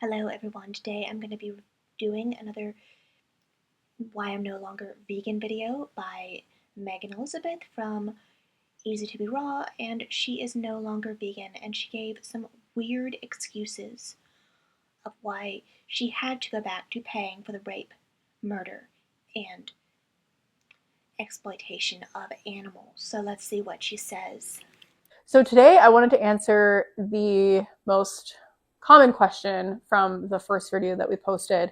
Hello everyone, today I'm going to be doing another Why I'm No Longer Vegan video by Megan Elizabeth from Easy to Be Raw, and she is no longer vegan, and she gave some weird excuses of why she had to go back to paying for the rape, murder, and exploitation of animals. So let's see what she says. So today I wanted to answer the most common question from the first video that we posted.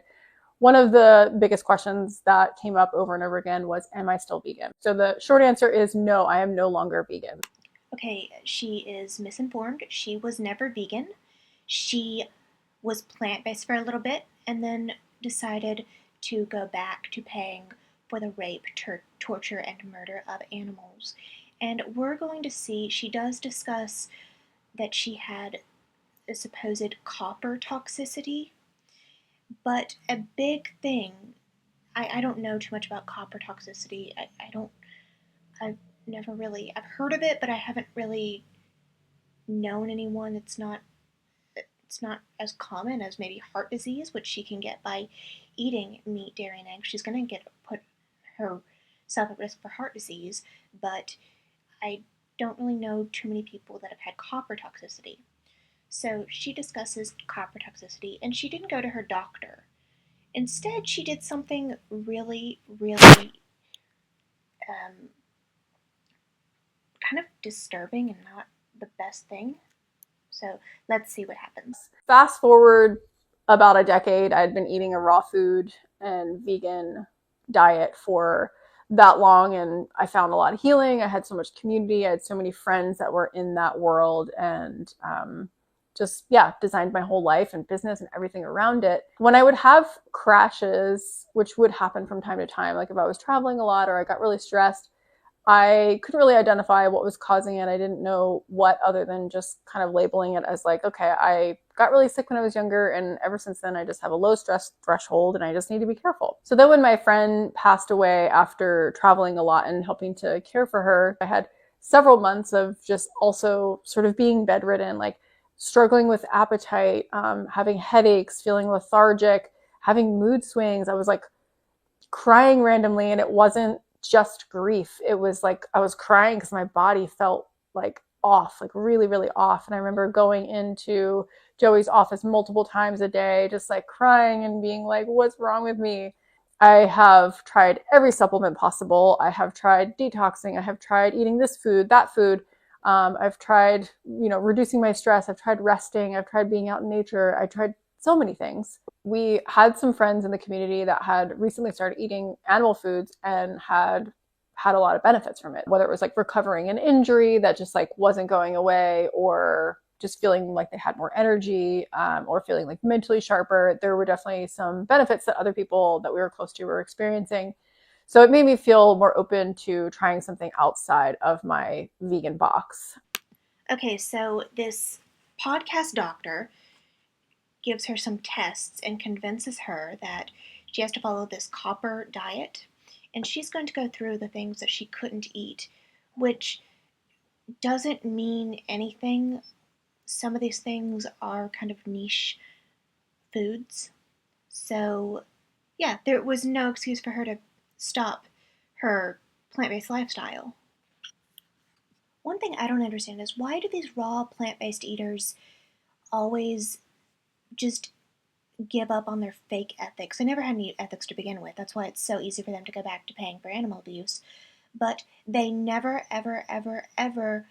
One of the biggest questions that came up over and over again was, am I still vegan? So the short answer is no, I am no longer vegan. Okay, she is misinformed. She was never vegan. She was plant-based for a little bit and then decided to go back to paying for the rape, torture, and murder of animals. And we're going to see, she does discuss that she had a supposed copper toxicity, but a big thing, I don't know too much about copper toxicity. I've never really, I've heard of it, but I haven't really known anyone. It's not as common as maybe heart disease, which she can get by eating meat, dairy, and eggs. She's going to put herself at risk for heart disease, but I don't really know too many people that have had copper toxicity. So she discusses copper toxicity, and she didn't go to her doctor. Instead, she did something really, really um, kind of disturbing and not the best thing. So let's see what happens. Fast forward about a decade, I'd been eating a raw food and vegan diet for that long, and I found a lot of healing. I had so much community. I had so many friends that were in that world, and designed my whole life and business and everything around it. When I would have crashes, which would happen from time to time, like if I was traveling a lot or I got really stressed, I couldn't really identify what was causing it. I didn't know what, other than just kind of labeling it as like, okay, I got really sick when I was younger, and ever since then I just have a low stress threshold and I just need to be careful. So then when my friend passed away after traveling a lot and helping to care for her, I had several months of just also sort of being bedridden, like struggling with appetite, having headaches, feeling lethargic, having mood swings. I was like crying randomly, and it wasn't just grief. It was like I was crying because my body felt like off, like really, really off. And I remember going into Joey's office multiple times a day, just like crying and being like, what's wrong with me? I have tried every supplement possible. I have tried detoxing. I have tried eating this food, that food. I've tried, reducing my stress. I've tried resting. I've tried being out in nature. I tried so many things. We had some friends in the community that had recently started eating animal foods and had a lot of benefits from it, whether it was like recovering an injury that just like wasn't going away, or just feeling like they had more energy, or feeling like mentally sharper. There were definitely some benefits that other people that we were close to were experiencing. So it made me feel more open to trying something outside of my vegan box. Okay, so this podcast doctor gives her some tests and convinces her that she has to follow this copper diet, and she's going to go through the things that she couldn't eat, which doesn't mean anything. Some of these things are kind of niche foods. So, yeah, there was no excuse for her to stop her plant based lifestyle. One thing I don't understand is, why do these raw plant based eaters always just give up on their fake ethics? They never had any ethics to begin with. That's why it's so easy for them to go back to paying for animal abuse. But they never, ever, ever, ever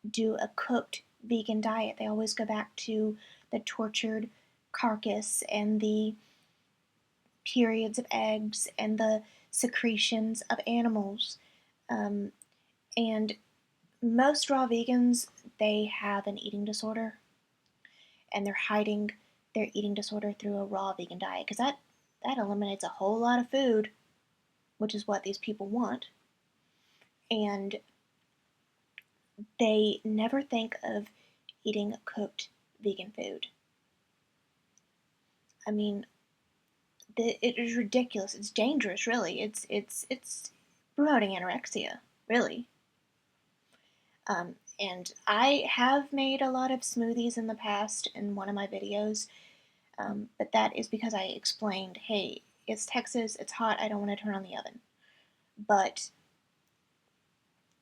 do a cooked vegan diet. They always go back to the tortured carcass and the periods of eggs and the secretions of animals. Um, and most raw vegans, they have an eating disorder, and they're hiding their eating disorder through a raw vegan diet, because that eliminates a whole lot of food, which is what these people want. And they never think of eating cooked vegan food. I mean, it is ridiculous. It's dangerous, really. It's promoting anorexia, really. And I have made a lot of smoothies in the past in one of my videos. But that is because I explained, hey, it's Texas, it's hot, I don't want to turn on the oven. But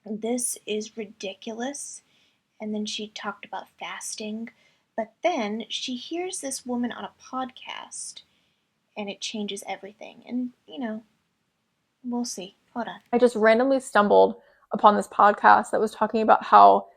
this is ridiculous. And then she talked about fasting. But then she hears this woman on a podcast and it changes everything. And, we'll see. Hold on. I just randomly stumbled upon this podcast that was talking about how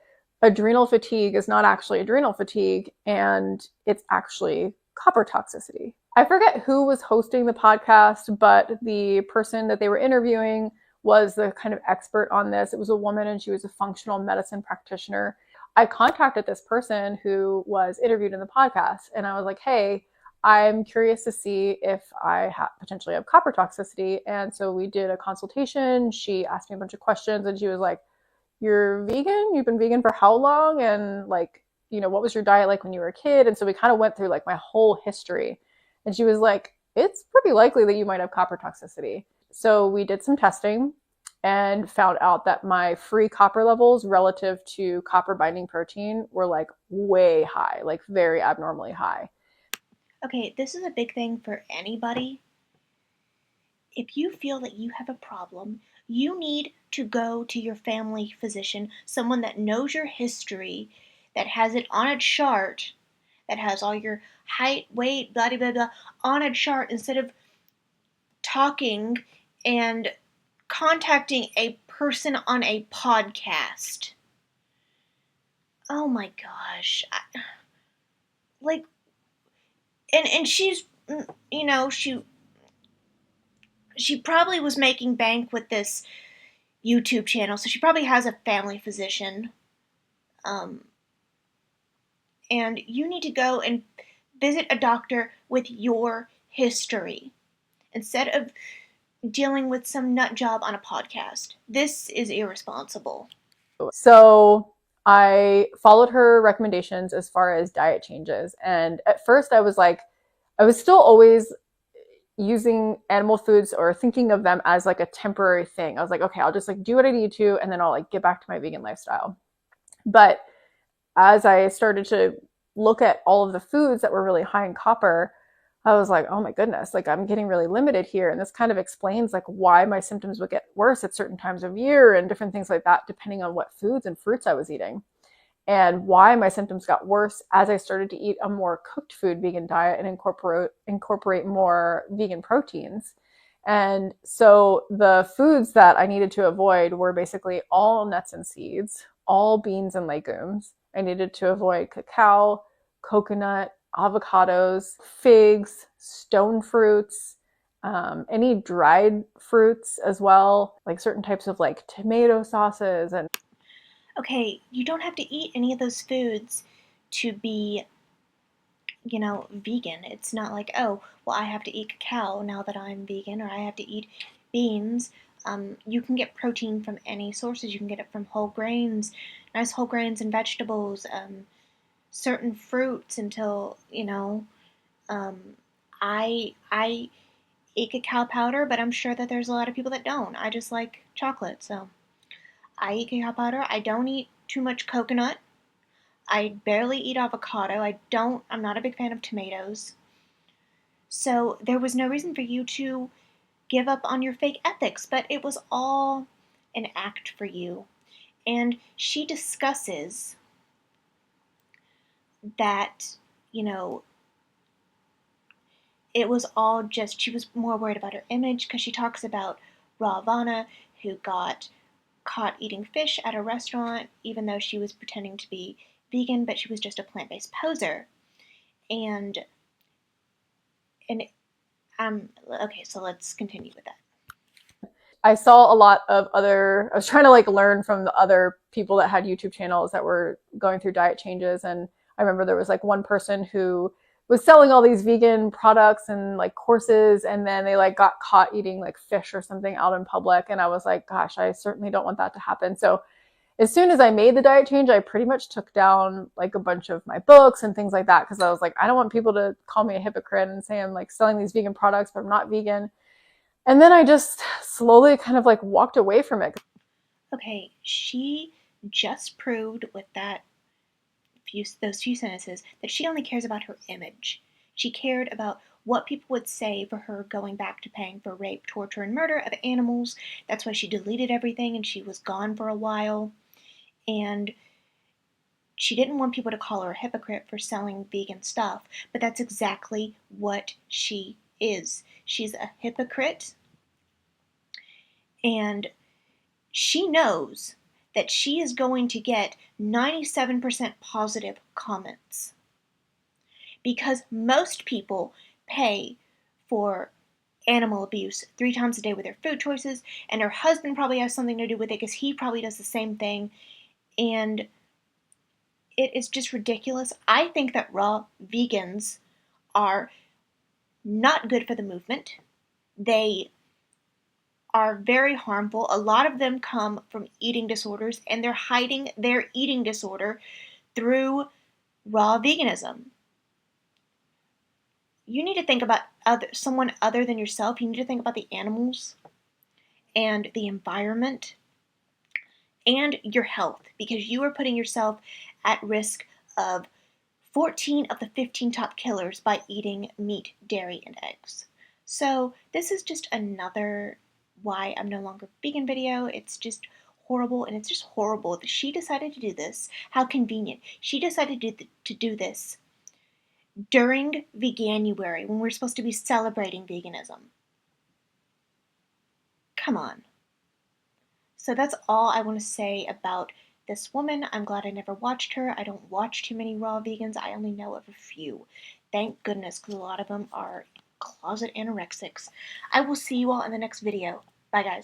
adrenal fatigue is not actually adrenal fatigue and it's actually copper toxicity. I forget who was hosting the podcast, but the person that they were interviewing was the kind of expert on this. It was a woman and she was a functional medicine practitioner. I contacted this person who was interviewed in the podcast and I was like, hey, I'm curious to see if I potentially have copper toxicity. And so we did a consultation. She asked me a bunch of questions and she was like, you're vegan? You've been vegan for how long? And like, what was your diet like when you were a kid? And so we kind of went through like my whole history. And she was like, it's pretty likely that you might have copper toxicity. So we did some testing and found out that my free copper levels relative to copper binding protein were like way high, like very abnormally high. Okay, this is a big thing for anybody. If you feel that you have a problem, you need to go to your family physician, someone that knows your history, that has it on a chart, that has all your height, weight, blah, blah, blah, blah, on a chart instead of talking and contacting a person on a podcast. Oh my gosh. Like, and she's, she probably was making bank with this YouTube channel, so she probably has a family physician. Um, and you need to go and visit a doctor with your history instead of dealing with some nut job on a podcast. This is irresponsible. So I followed her recommendations as far as diet changes. And at first I was like, I was still always using animal foods or thinking of them as like a temporary thing. I was like, okay, I'll just like do what I need to and then I'll like get back to my vegan lifestyle. But as I started to look at all of the foods that were really high in copper, I was like, oh my goodness, like I'm getting really limited here. And this kind of explains like why my symptoms would get worse at certain times of year and different things like that, depending on what foods and fruits I was eating. And why my symptoms got worse as I started to eat a more cooked food vegan diet and incorporate more vegan proteins. And so the foods that I needed to avoid were basically all nuts and seeds, all beans and legumes. I needed to avoid cacao, coconut, avocados, figs, stone fruits, any dried fruits as well, like certain types of like tomato sauces and Okay, you don't have to eat any of those foods to be, vegan. It's not like, oh, well, I have to eat cacao now that I'm vegan, or I have to eat beans. You can get protein from any sources. You can get it from whole grains, nice whole grains and vegetables, certain fruits until, um, I eat cacao powder, but I'm sure that there's a lot of people that don't. I just like chocolate, so I eat cacao powder. I don't eat too much coconut. I barely eat avocado. I'm not a big fan of tomatoes. So there was no reason for you to give up on your fake ethics, but it was all an act for you. And she discusses that, you know, it was all just, she was more worried about her image because she talks about Ravana, who got caught eating fish at a restaurant, even though she was pretending to be vegan, but she was just a plant based poser. And and okay, so let's continue with that. I saw a lot of I was trying to like learn from the other people that had YouTube channels that were going through diet changes. And I remember there was like one person who was selling all these vegan products and like courses. And then they like got caught eating like fish or something out in public. And I was like, gosh, I certainly don't want that to happen. So as soon as I made the diet change, I pretty much took down like a bunch of my books and things like that. Cause I was like, I don't want people to call me a hypocrite and say I'm like selling these vegan products, but I'm not vegan. And then I just slowly kind of like walked away from it. Okay, she just proved with those few sentences that she only cares about her image. She cared about what people would say for her going back to paying for rape, torture, and murder of animals. That's why she deleted everything and she was gone for a while. And she didn't want people to call her a hypocrite for selling vegan stuff, but that's exactly what she is. She's a hypocrite, and she knows that she is going to get 97% positive comments because most people pay for animal abuse 3 times a day with their food choices, and her husband probably has something to do with it because he probably does the same thing, and it is just ridiculous. I think that raw vegans are not good for the movement. They are very harmful. A lot of them come from eating disorders, and they're hiding their eating disorder through raw veganism. You need to think about someone other than yourself. You need to think about the animals and the environment and your health because you are putting yourself at risk of 14 of the 15 top killers by eating meat, dairy, and eggs. So this is just another why I'm no longer vegan video. It's just horrible, and it's just horrible that she decided to do this. How convenient. She decided to do this during Veganuary when we're supposed to be celebrating veganism. Come on. So that's all I want to say about this woman. I'm glad I never watched her. I don't watch too many raw vegans. I only know of a few. Thank goodness, because a lot of them are closet anorexics. I will see you all in the next video. Bye, guys.